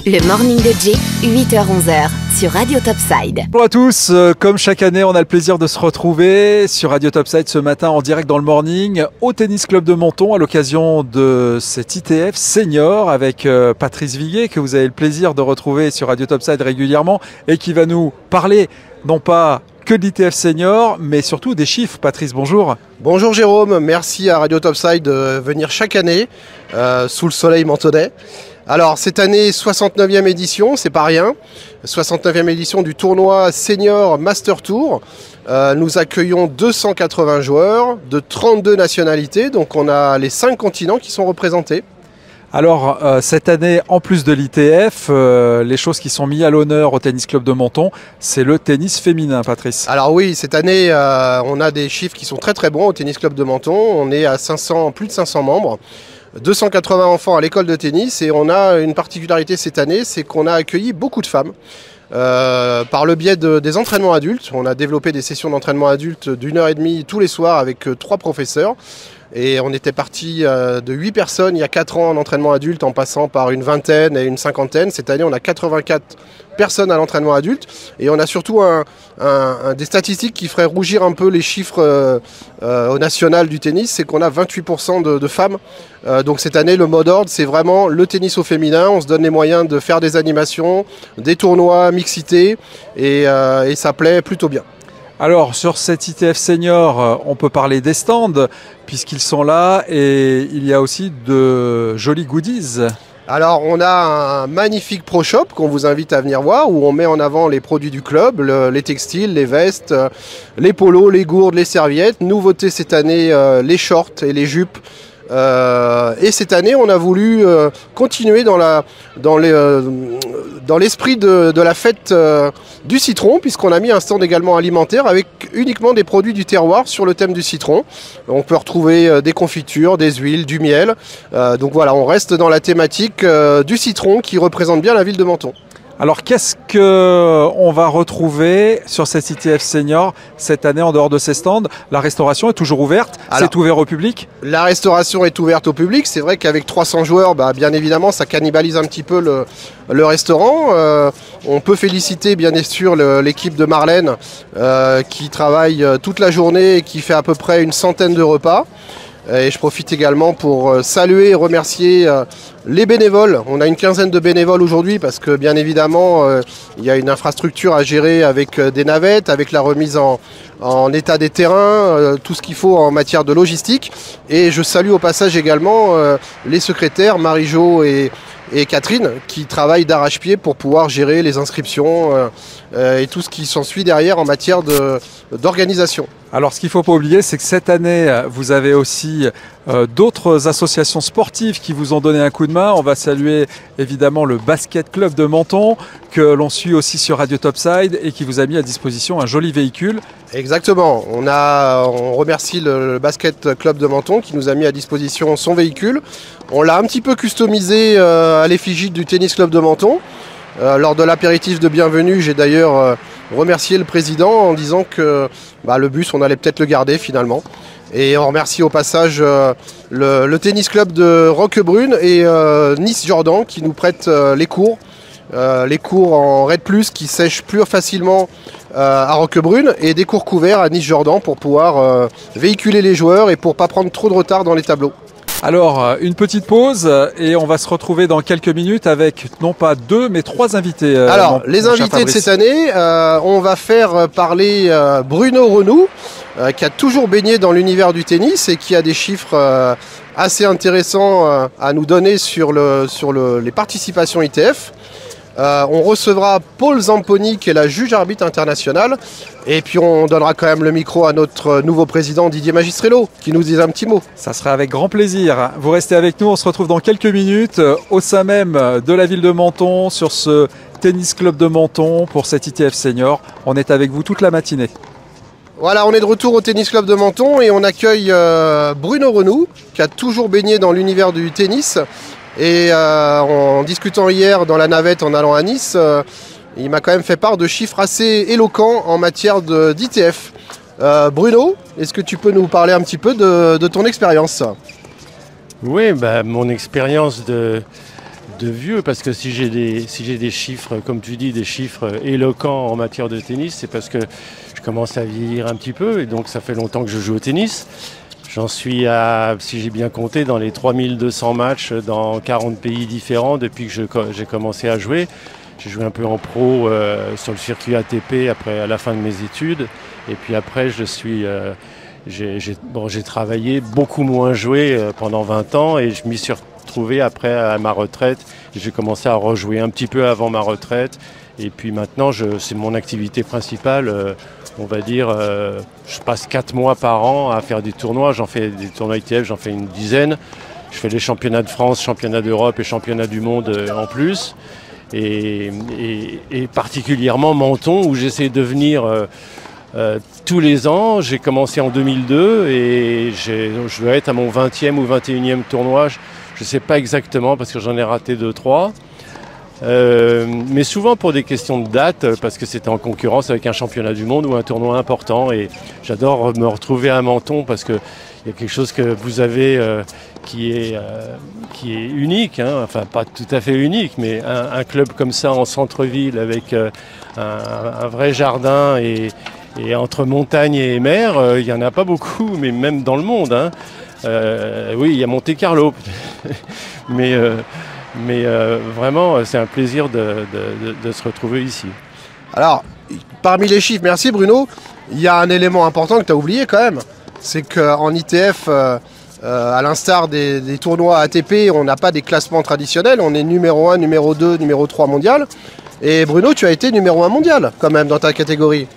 Le morning de Jay, 8h-11h sur Radio Topside. Bonjour à tous, comme chaque année on a le plaisir de se retrouver sur Radio Topside ce matin en direct dans le morning au Tennis Club de Menton à l'occasion de cet ITF Senior avec Patrice Viguet que vous avez le plaisir de retrouver sur Radio Topside régulièrement et qui va nous parler non pas que de l'ITF Senior mais surtout des chiffres. Patrice, bonjour. Bonjour Jérôme, merci à Radio Topside de venir chaque année sous le soleil mentonais. Alors cette année 69e édition, c'est pas rien, 69e édition du tournoi Senior Master Tour. Nous accueillons 280 joueurs de 32 nationalités, donc on a les 5 continents qui sont représentés. Alors cette année, en plus de l'ITF, les choses qui sont mises à l'honneur au Tennis Club de Menton, c'est le tennis féminin, Patrice. Alors oui, cette année, on a des chiffres qui sont très très bons au Tennis Club de Menton. On est à plus de 500 membres. 280 enfants à l'école de tennis et on a une particularité cette année, c'est qu'on a accueilli beaucoup de femmes par le biais des entraînements adultes. On a développé des sessions d'entraînement adultes d'1h30 tous les soirs avec 3 professeurs. Et on était parti de 8 personnes il y a 4 ans en entraînement adulte en passant par une vingtaine et une cinquantaine. Cette année, on a 84 personnes à l'entraînement adulte. Et on a surtout des statistiques qui feraient rougir un peu les chiffres au national du tennis. C'est qu'on a 28% de femmes. Donc cette année, le mot d'ordre, c'est vraiment le tennis au féminin. On se donne les moyens de faire des animations, des tournois, mixité. Et ça plaît plutôt bien. Alors sur cet ITF Senior, on peut parler des stands puisqu'ils sont là et il y a aussi de jolis goodies. Alors on a un magnifique Pro Shop qu'on vous invite à venir voir où on met en avant les produits du club, les textiles, les vestes, les polos, les gourdes, les serviettes. Nouveauté cette année, les shorts et les jupes. Et cette année, on a voulu continuer dans l'esprit de la fête du citron, puisqu'on a mis un stand également alimentaire avec uniquement des produits du terroir sur le thème du citron. On peut retrouver des confitures, des huiles, du miel. Donc voilà, on reste dans la thématique du citron qui représente bien la ville de Menton. Alors qu'est-ce qu'on va retrouver sur cet ITF Senior cette année en dehors de ces stands? La restauration est toujours ouverte, c'est ouvert au public? La restauration est ouverte au public, c'est vrai qu'avec 300 joueurs, bien évidemment ça cannibalise un petit peu le restaurant. On peut féliciter bien sûr l'équipe de Marlène qui travaille toute la journée et qui fait à peu près une centaine de repas. Et je profite également pour saluer et remercier les bénévoles. On a une quinzaine de bénévoles aujourd'hui parce que bien évidemment il y a une infrastructure à gérer avec des navettes, avec la remise en état des terrains, tout ce qu'il faut en matière de logistique. Et je salue au passage également les secrétaires Marie-Jo et Catherine qui travaillent d'arrache-pied pour pouvoir gérer les inscriptions et tout ce qui s'ensuit derrière en matière d'organisation. Alors ce qu'il ne faut pas oublier, c'est que cette année, vous avez aussi d'autres associations sportives qui vous ont donné un coup de main. On va saluer évidemment le Basket Club de Menton, que l'on suit aussi sur Radio Topside et qui vous a mis à disposition un joli véhicule. Exactement, on remercie le Basket Club de Menton qui nous a mis à disposition son véhicule. On l'a un petit peu customisé à l'effigie du Tennis Club de Menton. Lors de l'apéritif de bienvenue, j'ai d'ailleurs remercié le président en disant que le bus, on allait peut-être le garder finalement. Et on remercie au passage le Tennis Club de Roquebrune et Nice Jordan qui nous prêtent les cours en Red Plus qui sèchent plus facilement à Roquebrune et des cours couverts à Nice Jordan pour pouvoir véhiculer les joueurs et pour ne pas prendre trop de retard dans les tableaux. Alors, une petite pause et on va se retrouver dans quelques minutes avec non pas 2 mais 3 invités. Alors, les invités de cette année, on va faire parler Bruno Renou, qui a toujours baigné dans l'univers du tennis et qui a des chiffres assez intéressants à nous donner sur les participations ITF. On recevra Paul Zamponi qui est la juge arbitre internationale et puis on donnera quand même le micro à notre nouveau président Didier Magistrello qui nous dise un petit mot. Ça sera avec grand plaisir. Vous restez avec nous, on se retrouve dans quelques minutes au sein même de la ville de Menton sur ce Tennis Club de Menton pour cet ITF Senior. On est avec vous toute la matinée. Voilà, on est de retour au Tennis Club de Menton et on accueille Bruno Renou qui a toujours baigné dans l'univers du tennis. Et en discutant hier dans la navette en allant à Nice, il m'a quand même fait part de chiffres assez éloquents en matière d'ITF. Bruno, est-ce que tu peux nous parler un petit peu de ton expérience? Oui, mon expérience de vieux, parce que si j'ai des chiffres, comme tu dis, des chiffres éloquents en matière de tennis, c'est parce que je commence à vieillir un petit peu, et donc ça fait longtemps que je joue au tennis. J'en suis à, si j'ai bien compté, dans les 3200 matchs dans 40 pays différents depuis que j'ai commencé à jouer. J'ai joué un peu en pro sur le circuit ATP à la fin de mes études. Et puis après, j'ai travaillé, beaucoup moins joué pendant 20 ans, et je m'y suis retrouvé après à ma retraite. J'ai commencé à rejouer un petit peu avant ma retraite. Et puis maintenant, c'est mon activité principale. On va dire, je passe 4 mois par an à faire des tournois. J'en fais des tournois ITF, j'en fais une dizaine. Je fais les championnats de France, championnats d'Europe et championnats du monde en plus. Et particulièrement Menton, où j'essaie de venir tous les ans. J'ai commencé en 2002 et je dois être à mon 20e ou 21e tournoi. Je ne sais pas exactement parce que j'en ai raté 2-3. Mais souvent pour des questions de date, parce que c'était en concurrence avec un championnat du monde ou un tournoi important. Et j'adore me retrouver à Menton parce qu'il y a quelque chose que vous avez qui est unique, hein. Enfin pas tout à fait unique, mais un club comme ça en centre-ville avec un vrai jardin et entre montagne et mer, il n'y en a pas beaucoup, mais même dans le monde, hein. Oui, il y a Monte-Carlo, mais vraiment, c'est un plaisir de se retrouver ici. Alors, parmi les chiffres, merci Bruno, il y a un élément important que tu as oublié quand même. C'est qu'en ITF, à l'instar des tournois ATP, on n'a pas des classements traditionnels. On est numéro 1, numéro 2, numéro 3 mondial. Et Bruno, tu as été numéro 1 mondial quand même dans ta catégorie.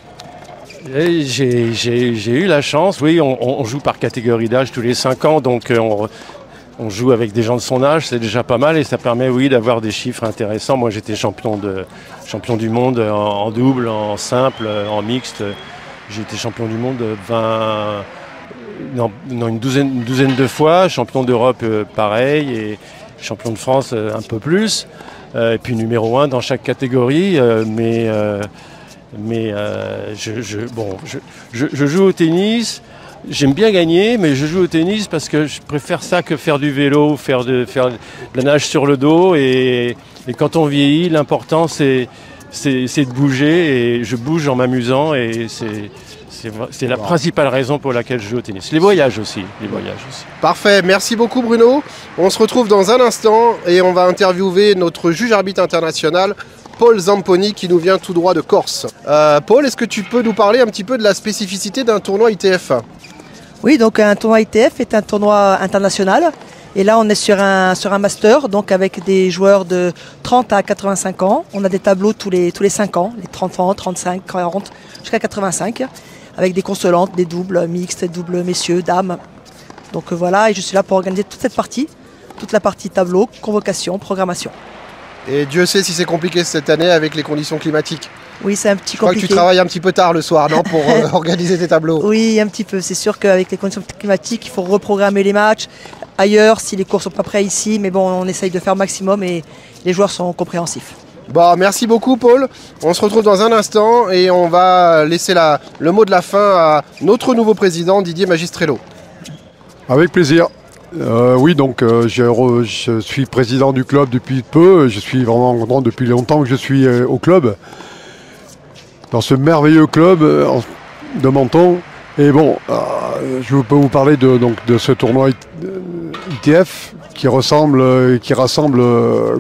J'ai eu la chance, oui, on joue par catégorie d'âge tous les 5 ans, donc on joue avec des gens de son âge, c'est déjà pas mal et ça permet, oui, d'avoir des chiffres intéressants. Moi, j'étais champion du monde en double, en simple, en mixte. J'ai été champion du monde une douzaine de fois, champion d'Europe pareil, et champion de France un peu plus. Et puis numéro 1 dans chaque catégorie. Je joue au tennis. J'aime bien gagner, mais je joue au tennis parce que je préfère ça que faire du vélo, faire de la nage sur le dos. Et quand on vieillit, l'important c'est de bouger. Et je bouge en m'amusant. Et c'est la principale raison pour laquelle je joue au tennis. Les voyages aussi. Parfait, merci beaucoup Bruno. On se retrouve dans un instant et on va interviewer notre juge arbitre international, Paul Zamponi, qui nous vient tout droit de Corse. Paul, est-ce que tu peux nous parler un petit peu de la spécificité d'un tournoi ITF ? Oui, donc un tournoi ITF est un tournoi international. Et là, on est sur un master, donc avec des joueurs de 30 à 85 ans. On a des tableaux tous les 5 ans, les 30 ans, 35, 40, jusqu'à 85, avec des consolantes, des doubles mixtes, doubles messieurs, dames. Donc voilà, et je suis là pour organiser toute la partie tableau, convocation, programmation. Et Dieu sait si c'est compliqué cette année avec les conditions climatiques. Oui, c'est un petit compliqué. Je crois que tu travailles un petit peu tard le soir, non, pour organiser tes tableaux. Oui, un petit peu. C'est sûr qu'avec les conditions climatiques, il faut reprogrammer les matchs ailleurs si les cours sont pas prêts ici. Mais bon, on essaye de faire maximum et les joueurs sont compréhensifs. Bon, merci beaucoup Paul. On se retrouve dans un instant et on va laisser le mot de la fin à notre nouveau président Didier Magistrello. Avec plaisir. Oui, donc je suis président du club depuis peu. Je suis vraiment content depuis longtemps que je suis au club, dans ce merveilleux club de Menton. Et bon, je peux vous parler de ce tournoi ITF qui rassemble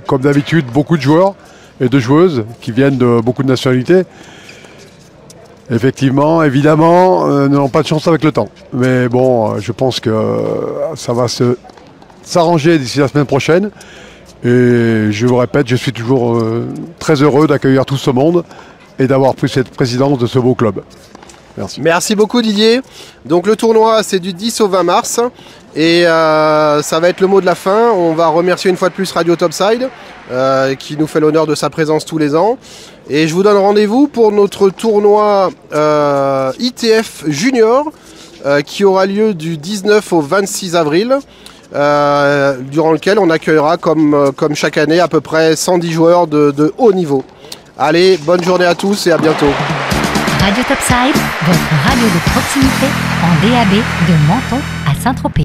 comme d'habitude beaucoup de joueurs et de joueuses qui viennent de beaucoup de nationalités. Effectivement, évidemment, n'ont pas de chance avec le temps. Mais bon, je pense que ça va s'arranger d'ici la semaine prochaine. Et je vous répète, je suis toujours très heureux d'accueillir tout ce monde et d'avoir pris cette présidence de ce beau club. Merci. Merci beaucoup Didier. Donc le tournoi, c'est du 10 au 20 mars. Et ça va être le mot de la fin. On va remercier une fois de plus Radio Topside qui nous fait l'honneur de sa présence tous les ans. Et je vous donne rendez-vous pour notre tournoi ITF Junior qui aura lieu du 19 au 26 avril, durant lequel on accueillera comme chaque année à peu près 110 joueurs de haut niveau. Allez, bonne journée à tous et à bientôt. Radio Topside, votre radio de proximité en DAB de Menton à Saint-Tropez.